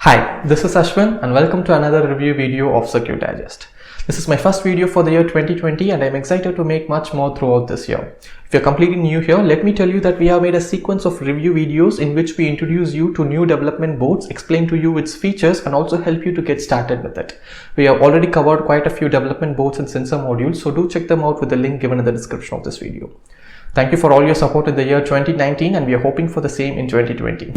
Hi, this is Ashwin and welcome to another review video of Circuit Digest. This is my first video for the year 2020 and I'm excited to make much more throughout this year. If you're completely new here, let me tell you that we have made a sequence of review videos in which we introduce you to new development boards, explain to you its features and also help you to get started with it. We have already covered quite a few development boards and sensor modules, so do check them out with the link given in the description of this video. Thank you for all your support in the year 2019 and we are hoping for the same in 2020.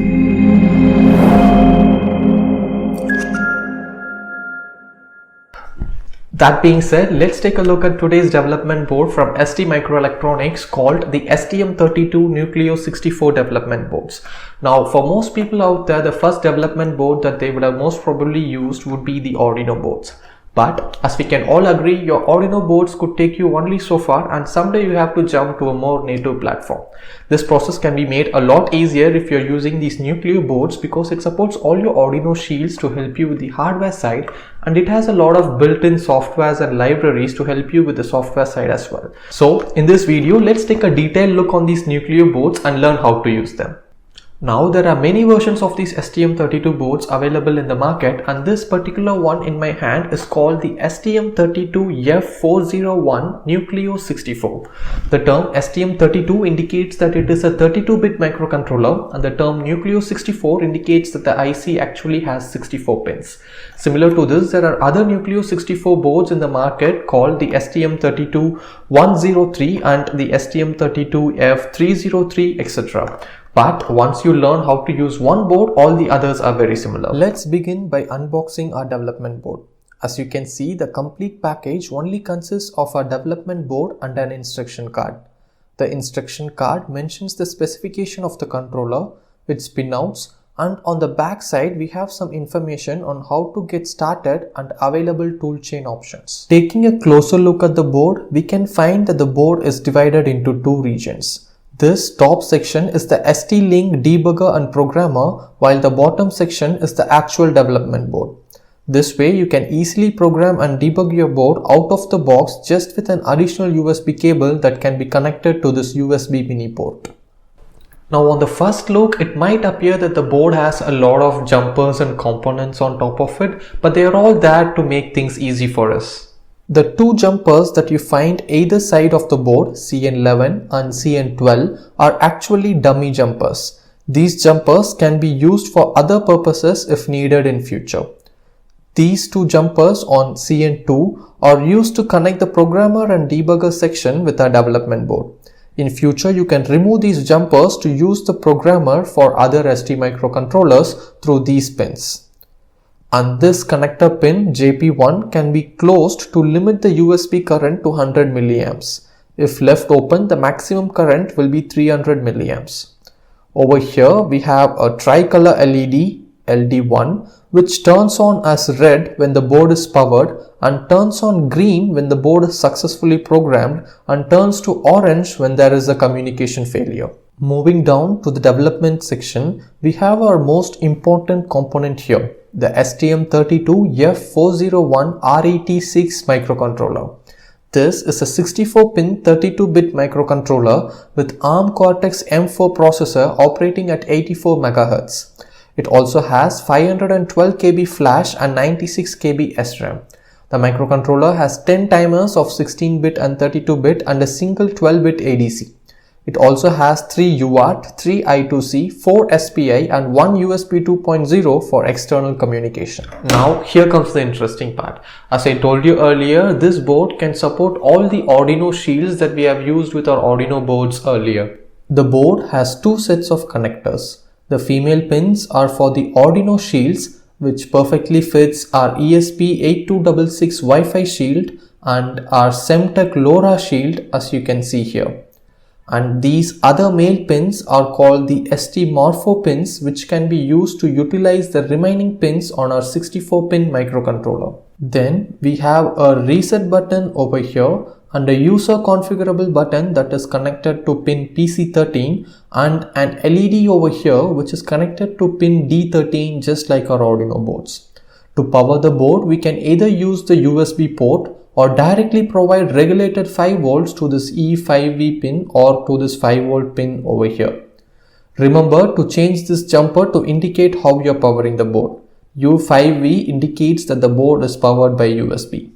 That being said, let's take a look at today's development board from ST Microelectronics called the STM32 Nucleo-64 development boards. Now, for most people out there, the first development board that they would have most probably used would be the Arduino boards. But as we can all agree, your Arduino boards could take you only so far and someday you have to jump to a more native platform. This process can be made a lot easier if you're using these Nucleo boards because it supports all your Arduino shields to help you with the hardware side, and it has a lot of built-in softwares and libraries to help you with the software side as well. So in this video, let's take a detailed look on these Nucleo boards and learn how to use them. Now there are many versions of these STM32 boards available in the market, and this particular one in my hand is called the STM32F401 Nucleo-64. The term STM32 indicates that it is a 32-bit microcontroller and the term Nucleo-64 indicates that the IC actually has 64 pins. Similar to this, there are other Nucleo-64 boards in the market called the STM32-103 and the STM32F303, etc. But once you learn how to use one board, all the others are very similar. Let's begin by unboxing our development board. As you can see, the complete package only consists of a development board and an instruction card. The instruction card mentions the specification of the controller, its pinouts, and on the back side we have some information on how to get started and available toolchain options. Taking a closer look at the board, we can find that the board is divided into two regions. This top section is the ST-Link debugger and programmer, while the bottom section is the actual development board. This way you can easily program and debug your board out of the box just with an additional USB cable that can be connected to this USB mini port. Now on the first look, it might appear that the board has a lot of jumpers and components on top of it, but they are all there to make things easy for us. The two jumpers that you find either side of the board, CN11 and CN12, are actually dummy jumpers. These jumpers can be used for other purposes if needed in future. These two jumpers on CN2 are used to connect the programmer and debugger section with our development board. In future, you can remove these jumpers to use the programmer for other ST microcontrollers through these pins. And this connector pin JP1 can be closed to limit the USB current to 100 milliamps. If left open, the maximum current will be 300 milliamps. Over here we have a tricolor LED LD1 which turns on as red when the board is powered and turns on green when the board is successfully programmed and turns to orange when there is a communication failure. Moving down to the development section, we have our most important component here, the STM32F401 RET6 microcontroller. This is a 64-pin 32-bit microcontroller with ARM Cortex-M4 processor operating at 84 MHz. It also has 512 KB flash and 96 KB SRAM. The microcontroller has 10 timers of 16-bit and 32-bit and a single 12-bit ADC. It also has 3 UART, 3 I2C, 4 SPI and 1 USB 2.0 for external communication. Now here comes the interesting part. As I told you earlier, this board can support all the Arduino shields that we have used with our Arduino boards earlier. The board has two sets of connectors. The female pins are for the Arduino shields, which perfectly fits our ESP8266 Wi-Fi shield and our Semtech LoRa shield, as you can see here. And these other male pins are called the ST Morpho pins, which can be used to utilize the remaining pins on our 64-pin microcontroller. Then we have a reset button over here and a user configurable button that is connected to pin PC13 and an LED over here which is connected to pin D13 just like our Arduino boards. To power the board, we can either use the USB port or directly provide regulated 5 volts to this E5V pin or to this 5 volt pin over here. Remember to change this jumper to indicate how you are powering the board. U5V indicates that the board is powered by USB.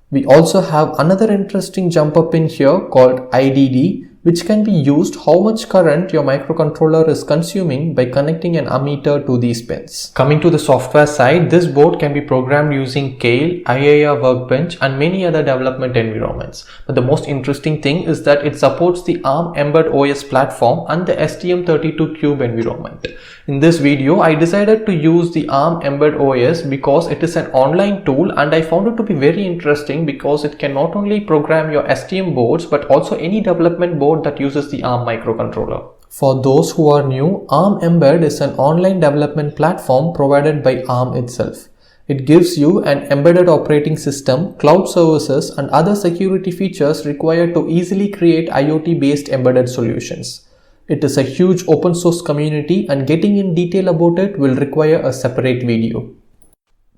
We also have another interesting jumper pin here called IDD, which can be used how much current your microcontroller is consuming by connecting an ammeter to these pins. Coming to the software side, this board can be programmed using Kale, IIR Workbench and many other development environments. But the most interesting thing is that it supports the ARM Mbed OS platform and the STM32 Cube environment. In this video, I decided to use the ARM Mbed OS because it is an online tool and I found it to be very interesting because it can not only program your STM boards but also any development board that uses the ARM microcontroller. For those who are new, ARM Mbed is an online development platform provided by ARM itself. It gives you an embedded operating system, cloud services and other security features required to easily create IoT-based embedded solutions. It is a huge open source community and getting in detail about it will require a separate video.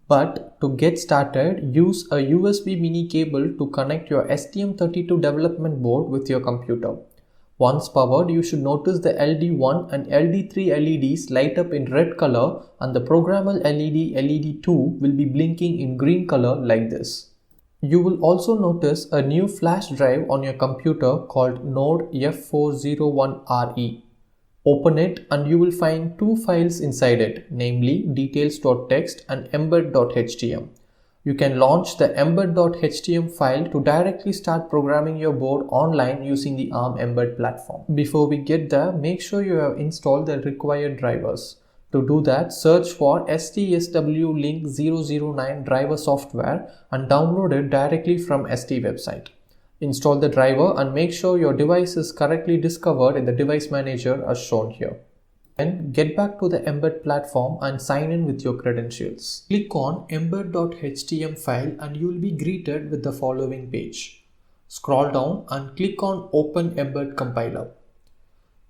But to get started, use a USB mini cable to connect your STM32 development board with your computer. Once powered, you should notice the LD1 and LD3 LEDs light up in red color and the programmable LED LED2 will be blinking in green color like this. You will also notice a new flash drive on your computer called Node F401RE. Open it and you will find two files inside it, namely details.txt and embed.htm. You can launch the embed.htm file to directly start programming your board online using the ARM Mbed platform. Before we get there, make sure you have installed the required drivers. To do that, search for STSW link 009 driver software and download it directly from ST website. Install the driver and make sure your device is correctly discovered in the device manager as shown here. Then get back to the Mbed platform and sign in with your credentials. Click on embed.htm file and you will be greeted with the following page. Scroll down and click on Open Mbed Compiler.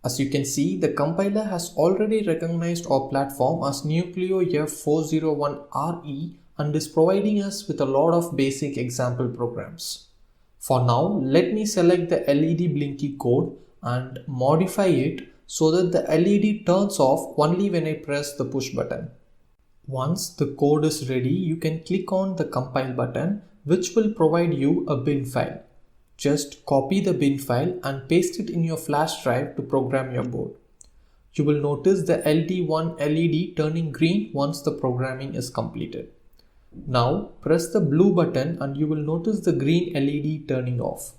As you can see, the compiler has already recognized our platform as Nucleo-64 and is providing us with a lot of basic example programs. For now, let me select the LED blinky code and modify it so that the LED turns off only when I press the push button. Once the code is ready, you can click on the compile button, which will provide you a bin file. Just copy the bin file and paste it in your flash drive to program your board. You will notice the LD1 LED turning green once the programming is completed. Now press the blue button and you will notice the green LED turning off.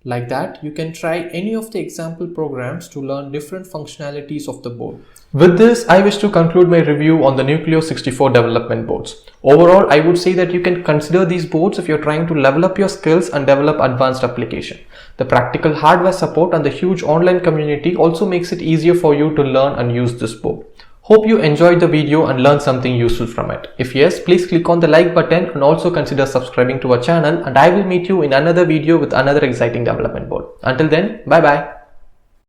Like that, you can try any of the example programs to learn different functionalities of the board. With this, I wish to conclude my review on the Nucleo-64 development boards. Overall, I would say that you can consider these boards if you're trying to level up your skills and develop advanced application. The practical hardware support and the huge online community also makes it easier for you to learn and use this board. Hope you enjoyed the video and learned something useful from it. If yes, please click on the like button and also consider subscribing to our channel, and I will meet you in another video with another exciting development board. Until then, bye bye.